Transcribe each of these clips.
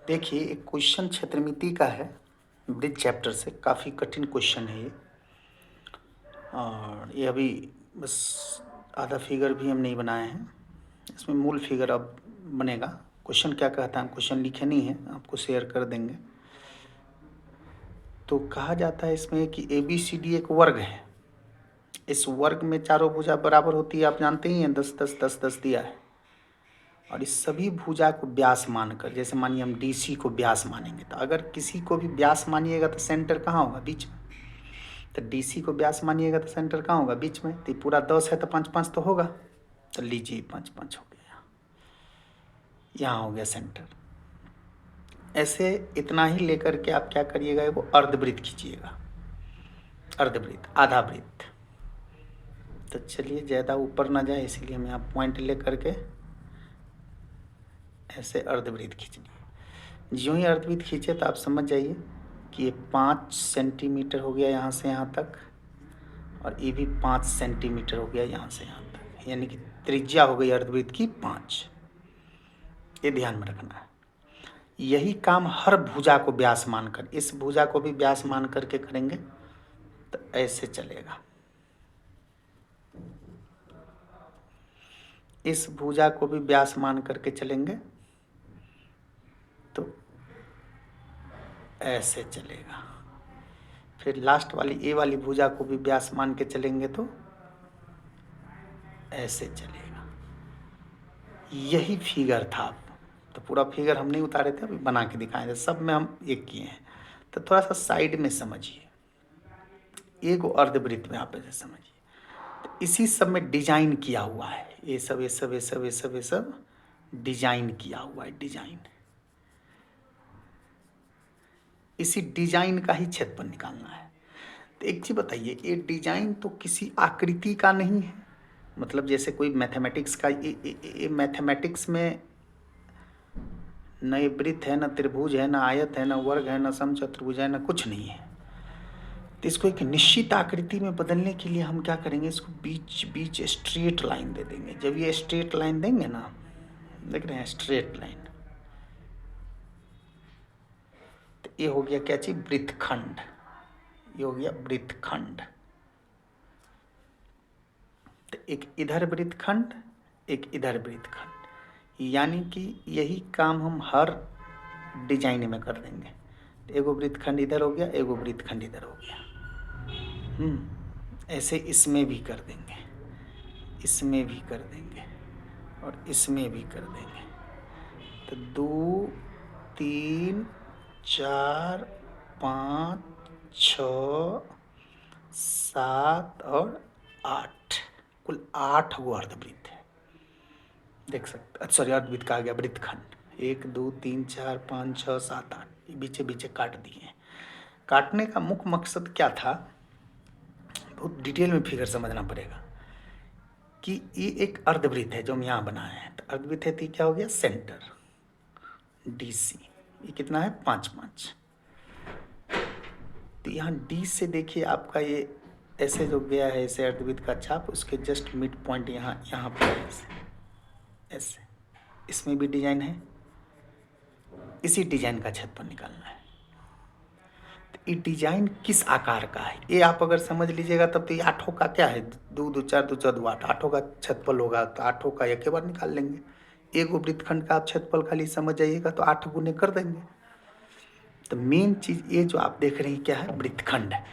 देखिए, एक क्वेश्चन क्षेत्रमिति का है, ब्रिज चैप्टर से। काफ़ी कठिन क्वेश्चन है ये, और ये अभी बस आधा फिगर भी हम नहीं बनाए हैं। इसमें मूल फिगर अब बनेगा। क्वेश्चन क्या कहता है, हम क्वेश्चन लिखे नहीं है, आपको शेयर कर देंगे। तो कहा जाता है इसमें कि ABCD एक वर्ग है। इस वर्ग में चारों भुजा बराबर होती है, आप जानते ही हैं, 10 10 10 10 दिया है। और इस सभी भुजा को व्यास मानकर, जैसे मानिए हम DC को व्यास मानेंगे, तो अगर किसी को भी व्यास मानिएगा तो सेंटर कहाँ होगा? बीच में। तो DC को व्यास मानिएगा तो सेंटर कहाँ होगा? बीच में। तो ये पूरा 10 है तो 5 5 तो होगा। तो लीजिए 5 5 हो गया, यहाँ हो गया सेंटर। ऐसे इतना ही लेकर के आप क्या करिएगा, वो अर्धवृत्त खींचिएगा, अर्धवृत्त, आधा वृत्त। तो चलिए, ज़्यादा ऊपर ना जाए इसीलिए मैं आप पॉइंट ले करके ऐसे अर्धवृत्त खींचनी है। ज्यों ही अर्धवृत्त खींचे तो आप समझ जाइए कि ये 5 सेंटीमीटर हो गया यहाँ से यहाँ तक, और ये भी 5 सेंटीमीटर हो गया यहाँ से यहाँ तक, यानी कि त्रिज्या हो गई अर्धवृत्त की 5। ये ध्यान में रखना है। यही काम हर भुजा को व्यास मानकर, इस भुजा को भी व्यास मान करके करेंगे तो ऐसे चलेगा। इस भुजा को भी व्यास मान करके चलेंगे तो ऐसे चलेगा। फिर लास्ट वाली ए वाली भुजा को भी व्यास मान के चलेंगे तो ऐसे चलेगा। यही फिगर था। तो पूरा फिगर हम नहीं उतारे थे, अभी बना के दिखाए थे, सब में हम एक किए हैं। तो थोड़ा सा साइड में समझिए, एक अर्धवृत्त में आप ऐसे समझिए। तो इसी सब में डिजाइन किया हुआ है, ये सब ये सब ये सब ये सब ये सब डिजाइन किया हुआ है, डिजाइन। इसी डिजाइन का ही क्षेत्रफल निकालना है। तो एक चीज बताइए, ये डिजाइन तो किसी आकृति का नहीं है। मतलब जैसे कोई मैथमेटिक्स का, ये मैथमेटिक्स में न ये वृत्त है, न त्रिभुज है, न आयत है, न वर्ग है, न समचतुर्भुज है, न कुछ नहीं है। तो इसको एक निश्चित आकृति में बदलने के लिए हम क्या करेंगे, इसको बीच बीच स्ट्रेट लाइन दे देंगे। जब ये स्ट्रेट लाइन देंगे ना, देख रहे हैं स्ट्रेट लाइन, तो ये हो गया क्या चीज? वृत्तखंड। ये हो गया वृत्तखंड। तो एक इधर वृत्तखंड, एक इधर वृत्तखंड, यानी कि यही काम हम हर डिजाइन में कर देंगे। एगो वृत्तखंड इधर हो गया, एगो वृत्तखंड इधर हो गया। ऐसे इसमें भी कर देंगे, इसमें भी कर देंगे, और इसमें भी कर देंगे। तो 2 3 4 5 6 7 और 8, कुल 8 गो अर्धवृत्त है। देख सकते, सॉरी, अर्धवृत्त का आ गया वृत्तखंड। 1 2 3 4 5 6 7 8, ये बीचे बीचे काट दिए हैं। काटने का मुख्य मकसद क्या था, बहुत डिटेल में फिगर समझना पड़ेगा। कि ये एक अर्धवृत्त है जो हम यहाँ बनाए हैं। तो अर्धवृत्त है तो क्या हो गया? Centre, DC। ये कितना है? 5 5। तो यहाँ D से देखिए आपका ये ऐसे जो गया है, ऐसे अर्धवृत्त का छाप, उसके जस्ट मिड पॉइंट यहाँ पर है, ऐसे। इसमें भी डिजाइन है, इसी डिजाइन का क्षेत्रफल निकालना है। तो ये डिजाइन किस आकार का है, ये आप अगर समझ लीजिएगा तब तो ये 8 का क्या है, 2 2 4 2 4 2 8, 8 का क्षेत्रफल होगा। तो 8 का एक बार निकाल लेंगे। एक वृत्तखंड का आप क्षेत्रफल खाली समझ जाइएगा तो 8 गुने कर देंगे। तो मेन चीज ये जो आप देख रहे हैं क्या है? वृत्तखंड है।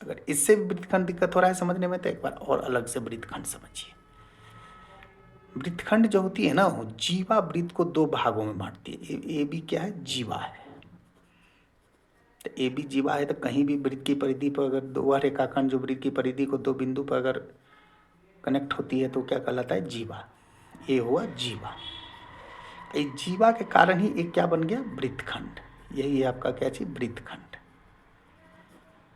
अगर इससे भी वृत्तखंड दिक्कत हो रहा है समझने में, तो एक बार और अलग से वृत्तखंड समझिए। वृत्तखंड जो होती है ना, वो जीवा वृत्त को 2 भागों में बांटती है। ए भी क्या है? जीवा है। तो ए भी जीवा है, तो कहीं भी वृत्त की परिधि पर अगर दो रेखाखंड जो वृत्त की परिधि को 2 बिंदु पर अगर कनेक्ट होती है तो क्या कहलाता है? जीवा। ये हुआ जीवा। ये जीवा के कारण ही एक क्या बन गया? वृत्तखंड। यही है आपका क्या चीज? वृत्तखंड।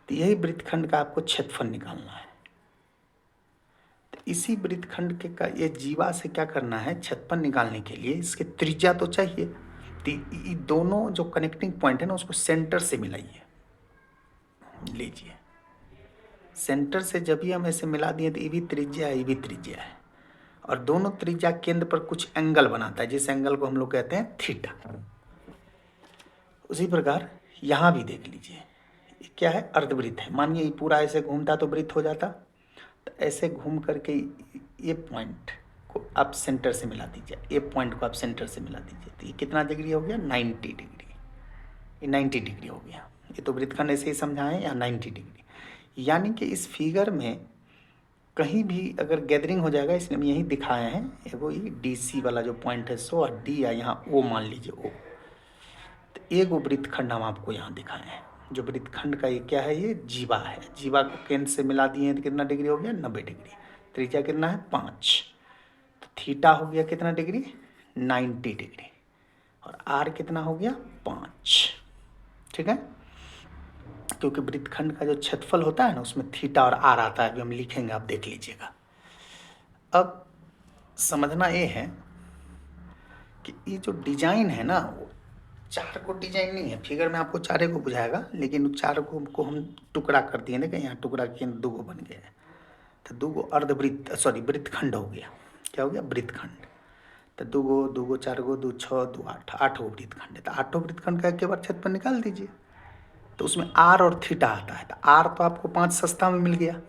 तो यही वृत्तखंड का आपको क्षेत्रफल निकालना है। तो इसी वृत्तखंड के का ये जीवा से क्या करना है? क्षेत्रफल निकालने के लिए इसके त्रिज्या तो चाहिए। तो ये दोनों जो कनेक्टिंग पॉइंट है ना, उसको सेंटर से मिलाइए। लीजिए, सेंटर से जब भी हम ऐसे मिला दिए तो ये भी त्रिज्या है, ये भी त्रिज्या है, और दोनों त्रिज्या केंद्र पर कुछ एंगल बनाता है, जिस एंगल को हम लोग कहते हैं थीटा। उसी प्रकार यहाँ भी देख लीजिए, ये क्या है, अर्धवृत्त है। मानिए ये पूरा ऐसे घूमता तो वृत्त हो जाता, तो ऐसे घूम करके ये पॉइंट को आप सेंटर से मिला दीजिए, ये पॉइंट को आप सेंटर से मिला दीजिए, तो ये कितना डिग्री हो गया, 90 डिग्री। ये 90 डिग्री हो गया। ये तो वृत्तखंड ऐसे ही समझाएं, या 90 डिग्री। यानी कि इस फिगर में कहीं भी अगर गैदरिंग हो जाएगा, इसलिए हम यही दिखाए हैं, वो ये DC वाला जो पॉइंट है 100 और D या यहाँ O मान लीजिए O, तो एक वो वृत्तखंड हम आपको यहाँ दिखाए हैं। जो वृत्तखंड का ये क्या है, ये जीवा है। जीवा को केंद्र से मिला दिए हैं तो कितना डिग्री हो गया, 90 डिग्री। त्रिज्या कितना है, 5। तो थीटा हो गया कितना डिग्री, 90 डिग्री। और आर कितना हो गया, 5। ठीक है, क्योंकि वृत्तखंड का जो क्षेत्रफल होता है ना, उसमें थीटा और आर आता है, अभी हम लिखेंगे, आप देख लीजिएगा। अब समझना ये है कि ये जो डिजाइन है ना, वो चार को डिजाइन नहीं है, फिगर में आपको चारे को बुझाएगा, लेकिन चार को हम टुकड़ा कर दिए ना, कि यहाँ टुकड़ा किए, दो गो बन गया है, तो दो गो अर्धवृत्त, सॉरी वृत्तखंड हो गया। क्या हो गया, वृत्तखंड। तो दो गो 4 गो 2 6 2 8, 8 गो वृत्तखंड है। तो 8 वृत्तखंड का एक बार क्षेत्रफल निकाल दीजिए। तो उसमें आर और थीटा आता है, तो आर तो आपको 5 सस्ता में मिल गया,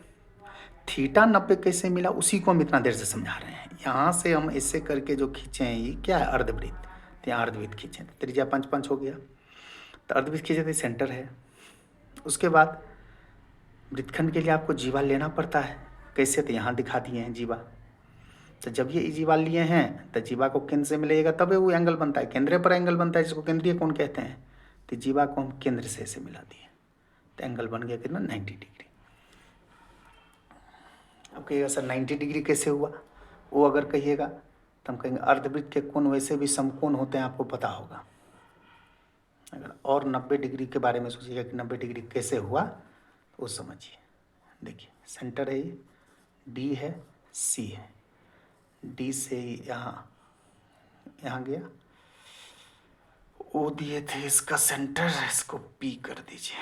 थीटा 90 कैसे मिला, उसी को हम इतना देर से समझा रहे हैं। यहाँ से हम ऐसे करके जो खींचे हैं, ये क्या है, अर्धवृत्त, तो यहाँ अर्धवृत्त खींचे, तो त्रिज्या 5 5 हो गया। तो अर्धवृत्त खींचे तो सेंटर है। उसके बाद वृत्तखंड के लिए आपको जीवा लेना पड़ता है। कैसे, तो यहाँ दिखा दिए हैं जीवा। तो जब ये जीवा लिए हैं, तो जीवा को केंद्र से मिलेगा, तब वो एंगल बनता है, केंद्र पर एंगल बनता है, जिसको केंद्रीय कोण कहते हैं। तो जीवा को हम केंद्र से ऐसे मिला दिए, तो एंगल बन गया कितना, 90 डिग्री। अब कहिएगा सर 90 डिग्री कैसे हुआ, वो अगर कहिएगा तो हम कहेंगे अर्धवृत्त के कोण वैसे भी समकोण होते हैं, आपको पता होगा। अगर और 90 डिग्री के बारे में सोचिएगा कि 90 डिग्री कैसे हुआ, तो वो समझिए। देखिए सेंटर है, ये D है, C है, D से यहाँ गया, O दिए थे, इसका सेंटर, इसको P कर दीजिए।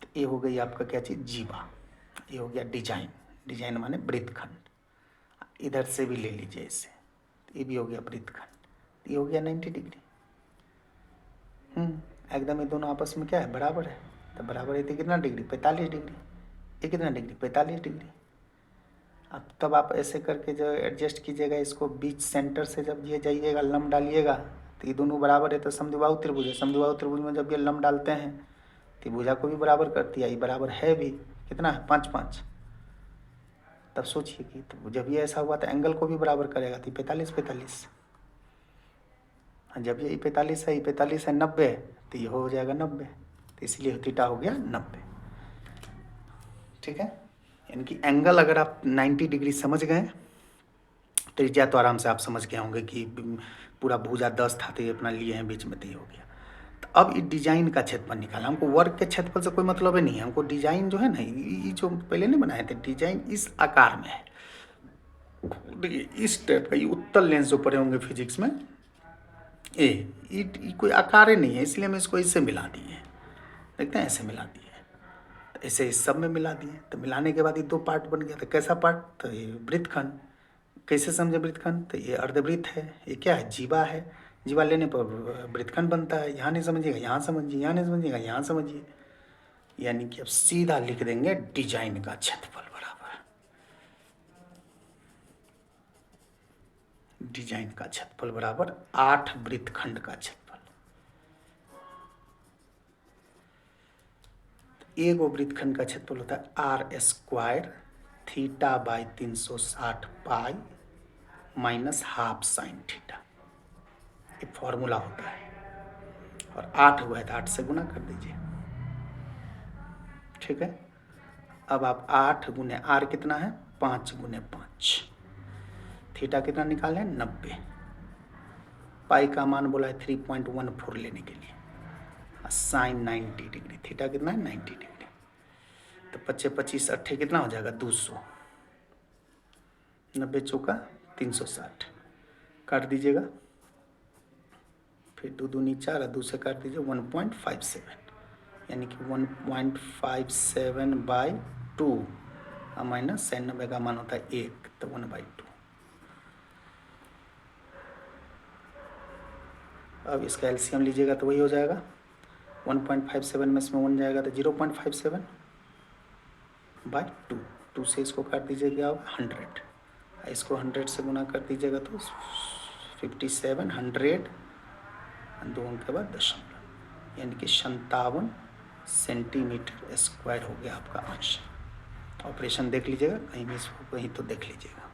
तो ये हो गई आपका क्या चीज़, जीवा। ये हो गया डिजाइन। डिजाइन माने वृत्तखंड। इधर से भी ले लीजिए इसे, ये भी हो गया वृत्तखंड। ये हो गया 90 डिग्री। एकदम ये दोनों आपस में क्या है, बराबर है। तो बराबर है तो कितना डिग्री, 45 डिग्री। ये कितना डिग्री, 45 डिग्री। अब तब आप ऐसे करके जो एडजस्ट कीजिएगा इसको, बीच सेंटर से जब ये जाइएगा, लंब डालिएगा, तो ये दोनों बराबर है, तो समद्विबाहु त्रिभुज है। समद्विबाहु त्रिभुज में जब ये लंब डालते हैं तो भुजा को भी बराबर करती है, ये बराबर है भी, कितना है, 5 5। तब सोचिए कि तो जब ये ऐसा हुआ तो एंगल को भी बराबर करेगा, तो 45 45। जब ये 45 है, ये 45 है, 90 है, तो ये हो जाएगा 90, तो इसलिए थीटा हो गया 90। ठीक है, यानी कि एंगल अगर आप 90 डिग्री समझ गए, त्रिज्या तो आराम से आप समझ गए होंगे कि पूरा भुजा 10 था, तो ये अपना लिए हैं बीच में, तो ये हो गया। तो अब ये डिजाइन का क्षेत्रफल निकाला, हमको वर्ग के क्षेत्रफल से कोई मतलब ही नहीं है, हमको डिजाइन जो है ना, ये जो पहले नहीं बनाए थे, डिजाइन इस आकार में है। देखिए इस टाइप का, ये उत्तल लेंस जो पढ़े होंगे फिजिक्स में, ये कोई आकार ही नहीं है, इसलिए हम इसको इससे मिला दिए, देखते हैं ऐसे मिला दिए, तो ऐसे इस सब में मिला दिए। तो मिलाने के बाद ये 2 पार्ट बन गया। तो कैसा पार्ट, तो ये वृत्तखंड। कैसे समझे वृत्तखंड, तो ये अर्धवृत्त है, ये क्या है, जीवा है। जीवा लेने पर वृत्तखंड बनता है। यहाँ नहीं समझिएगा, यहाँ समझिए, यहाँ नहीं समझिएगा, यहाँ समझिए। यानी कि अब सीधा लिख देंगे डिजाइन का क्षेत्रफल बराबर डिजाइन का क्षेत्रफल बराबर 8 वृत्तखंड का क्षेत्रफल। एक वृत्तखंड का क्षेत्रफल होता है R² theta by 360 pi minus half sine theta, ये फॉर्मूला होता है। और 8 हुआ है तो 8 से गुना कर दीजिए। ठीक है, अब आप 8 गुने आर कितना है, 5 गुने 5, थीटा कितना निकाले, 90। पाई का मान बोला है 3.14 लेने के लिए, साइन 90 डिग्री, थीटा कितना है, 90 डिग्री। तो 25 25 8 कितना हो जाएगा, 200। 90 चौका 360, काट दीजिएगा, फिर 2 दूनी 4 और 2 से काट दीजिए, 1.57, यानी कि 1.57 बाई 2 माइनस 90 का मान होता है 1, तो 1/2। अब इसका एलसीएम लीजिएगा तो वही हो जाएगा 1.57 में इसमें 1 जाएगा तो 0.57 बाई 2 से इसको काट दीजिएगा 100, इसको 100 से गुना कर दीजिएगा तो 57, 100 2 के बाद दशमलव, यानी कि 57 सेंटीमीटर स्क्वायर हो गया आपका आंसर। ऑपरेशन देख लीजिएगा, कहीं भी इसको कहीं तो देख लीजिएगा।